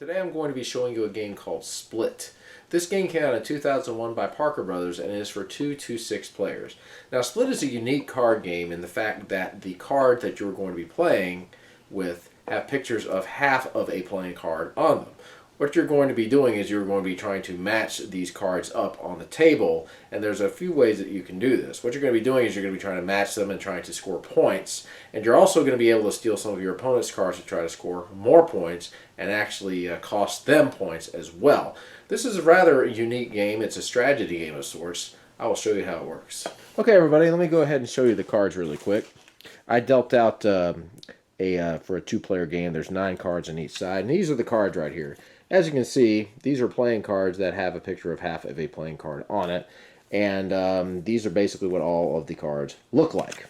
Today I'm going to be showing you a game called Split. This game came out in 2001 by Parker Brothers and is for 2 to 6 players. Now Split is a unique card game in the fact that the card that you're going to be playing with have pictures of half of a playing card on them. What you're going to be doing is you're going to be trying to match these cards up on the table, and there's a few ways that you can do this. What you're going to be doing is you're going to be trying to match them and trying to score points, and you're also going to be able to steal some of your opponent's cards to try to score more points and actually cost them points as well. This is a rather unique game. It's a strategy game of sorts. I will show you how it works. Okay, everybody, let me go ahead and show you the cards really quick. I dealt out for a two-player game. There's 9 cards on each side, and these are the cards right here. As you can see, these are playing cards that have a picture of half of a playing card on it, and these are basically what all of the cards look like.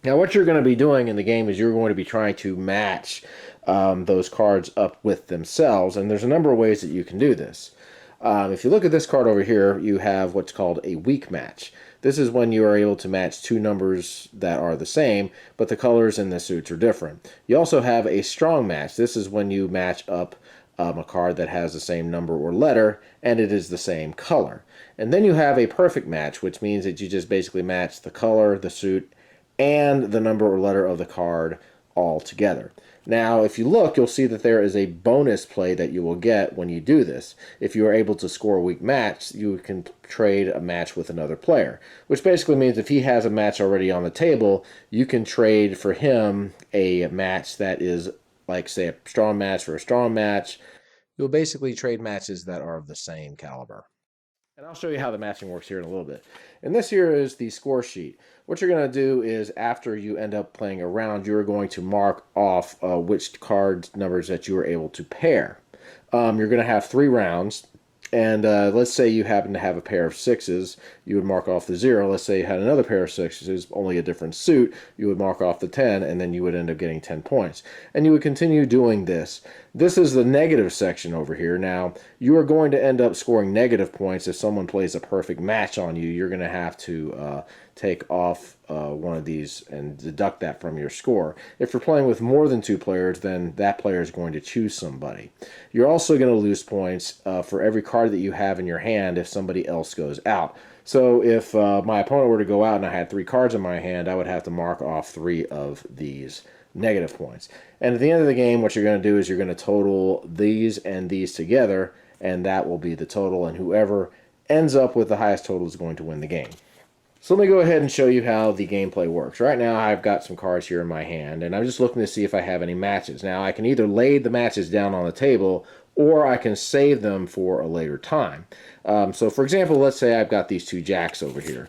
Now, what you're going to be doing in the game is you're going to be trying to match those cards up with themselves, and there's a number of ways that you can do this. If you look at this card over here, you have what's called a weak match. This is when you are able to match 2 numbers that are the same, but the colors and the suits are different. You also have a strong match. This is when you match up a card that has the same number or letter, and it is the same color. And then you have a perfect match, which means that you just basically match the color, the suit, and the number or letter of the card all together. Now, if you look, you'll see that there is a bonus play that you will get when you do this. If you are able to score a weak match, you can trade a match with another player, which basically means if he has a match already on the table, you can trade for him a match that is like, say, a strong match for a strong match. You'll basically trade matches that are of the same caliber. And I'll show you how the matching works here in a little bit. And this here is the score sheet. What you're going to do is after you end up playing a round, you're going to mark off which card numbers that you were able to pair. You're going to have 3 rounds. And let's say you happen to have a pair of 6s, you would mark off the 0. Let's say you had another pair of 6s, only a different suit, you would mark off the 10, and then you would end up getting 10 points. And you would continue doing this. This is the negative section over here. Now, you are going to end up scoring negative points if someone plays a perfect match on you. You're going to have to take off one of these and deduct that from your score. If you're playing with more than 2 players, then that player is going to choose somebody. You're also going to lose points for every card that you have in your hand if somebody else goes out. So if my opponent were to go out and I had 3 cards in my hand, I would have to mark off 3 of these negative points. And at the end of the game, what you're going to do is you're going to total these and these together, and that will be the total, and whoever ends up with the highest total is going to win the game. So let me go ahead and show you how the gameplay works. Right now I've got some cards here in my hand, and I'm just looking to see if I have any matches. Now I can either lay the matches down on the table, or I can save them for a later time. So for example, let's say I've got these 2 jacks over here.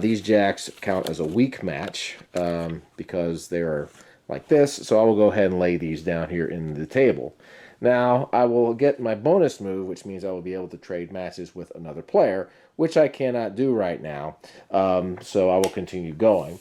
These jacks count as a weak match because they're like this, so I will go ahead and lay these down here in the table. Now, I will get my bonus move, which means I will be able to trade matches with another player, which I cannot do right now, so I will continue going.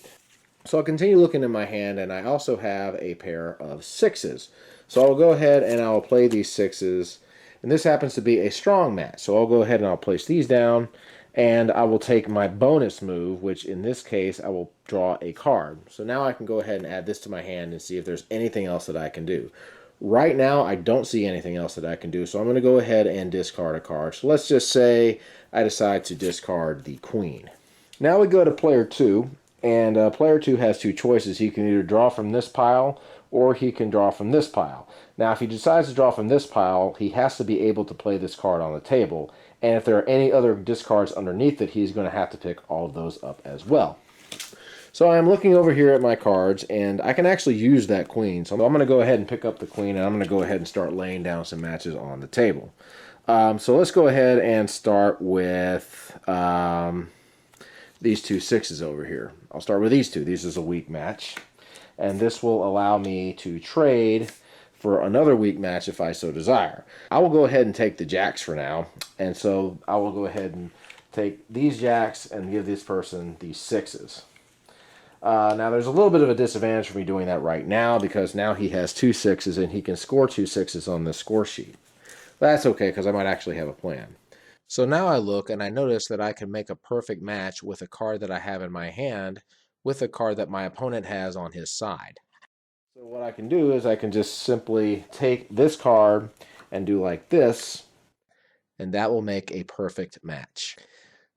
So I'll continue looking in my hand, and I also have a pair of 6s. So I'll go ahead and I'll play these 6s, and this happens to be a strong match. So I'll go ahead and I'll place these down, and I will take my bonus move, which in this case I will draw a card. So now I can go ahead and add this to my hand and see if there's anything else that I can do. Right now I don't see anything else that I can do, so I'm going to go ahead and discard a card. So let's just say I decide to discard the queen. Now we go to player 2, and player 2 has 2 choices. He can either draw from this pile or he can draw from this pile. Now if he decides to draw from this pile, he has to be able to play this card on the table. And if there are any other discards underneath it, he's going to have to pick all of those up as well. So I'm looking over here at my cards, and I can actually use that queen. So I'm going to go ahead and pick up the queen, and I'm going to go ahead and start laying down some matches on the table. So let's go ahead and start with these 2 6s over here. I'll start with these 2. This is a weak match. And this will allow me to trade for another weak match if I so desire. I will go ahead and take the jacks for now, and so I will go ahead and take these jacks and give this person these 6s. Now there's a little bit of a disadvantage for me doing that right now because now he has 2 6s and he can score 2 6s on this score sheet. But that's okay because I might actually have a plan. So now I look and I notice that I can make a perfect match with a card that I have in my hand with a card that my opponent has on his side. So what I can do is I can just simply take this card and do like this, and that will make a perfect match.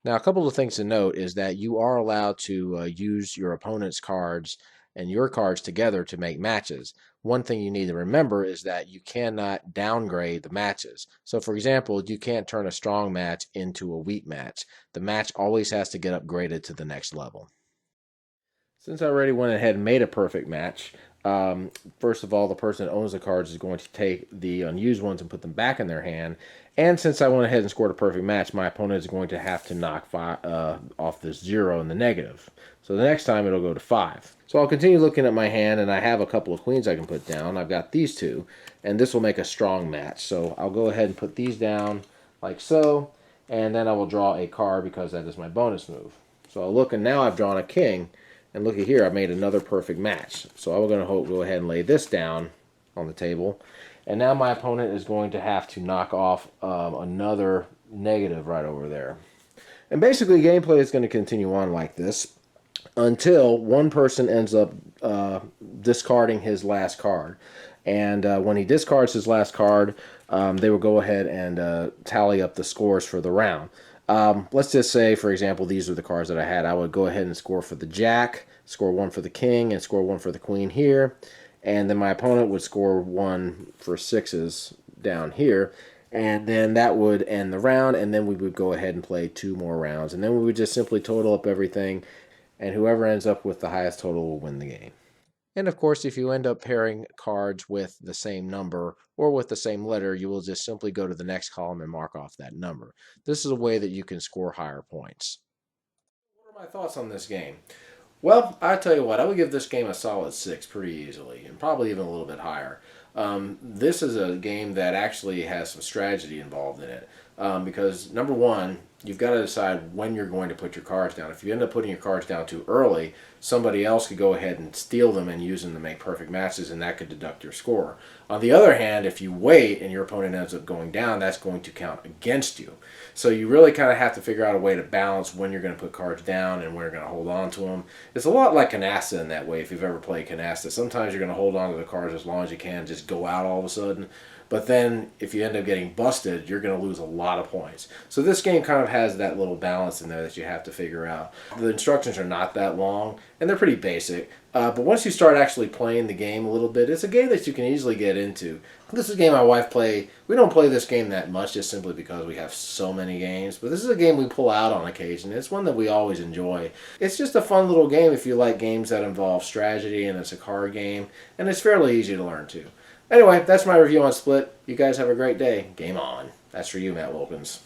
Now, a couple of things to note is that you are allowed to use your opponent's cards and your cards together to make matches. One thing you need to remember is that you cannot downgrade the matches. So, for example, you can't turn a strong match into a weak match. The match always has to get upgraded to the next level. Since I already went ahead and made a perfect match, first of all, the person that owns the cards is going to take the unused ones and put them back in their hand. And since I went ahead and scored a perfect match, my opponent is going to have to knock off this 0 in the negative. So the next time it'll go to 5. So I'll continue looking at my hand, and I have a couple of queens I can put down. I've got these two, and this will make a strong match. So I'll go ahead and put these down like so, and then I will draw a card because that is my bonus move. So I'll look, and now I've drawn a king. And look at here, I made another perfect match. So I'm going to go ahead and lay this down on the table. And now my opponent is going to have to knock off another negative right over there. And basically, gameplay is going to continue on like this until one person ends up discarding his last card. And when he discards his last card, they will go ahead and tally up the scores for the round. Let's just say, for example, these are the cards that I had. I would go ahead and score for the jack, score 1 for the king, and score 1 for the queen here. And then my opponent would score 1 for 6s down here. And then that would end the round, and then we would go ahead and play 2 more rounds. And then we would just simply total up everything, and whoever ends up with the highest total will win the game. And of course, if you end up pairing cards with the same number or with the same letter, you will just simply go to the next column and mark off that number. This is a way that you can score higher points. What are my thoughts on this game? Well, I tell you what, I would give this game a solid 6 pretty easily, and probably even a little bit higher. This is a game that actually has some strategy involved in it, because number one, you've got to decide when you're going to put your cards down. If you end up putting your cards down too early, somebody else could go ahead and steal them and use them to make perfect matches, and that could deduct your score. On the other hand, if you wait and your opponent ends up going down, that's going to count against you. So you really kind of have to figure out a way to balance when you're going to put cards down and when you're going to hold on to them. It's a lot like canasta in that way, if you've ever played canasta. Sometimes you're going to hold on to the cards as long as you can, just go out all of a sudden. But then if you end up getting busted, you're going to lose a lot of points. So this game kind of has that little balance in there that you have to figure out. The instructions are not that long, and they're pretty basic. But once you start actually playing the game a little bit, it's a game that you can easily get into. This is a game my wife play. We don't play this game that much just simply because we have so many games. But this is a game we pull out on occasion. It's one that we always enjoy. It's just a fun little game if you like games that involve strategy, and it's a card game. And it's fairly easy to learn too. Anyway, that's my review on Split. You guys have a great day. Game on. That's for you, Matt Wilkins.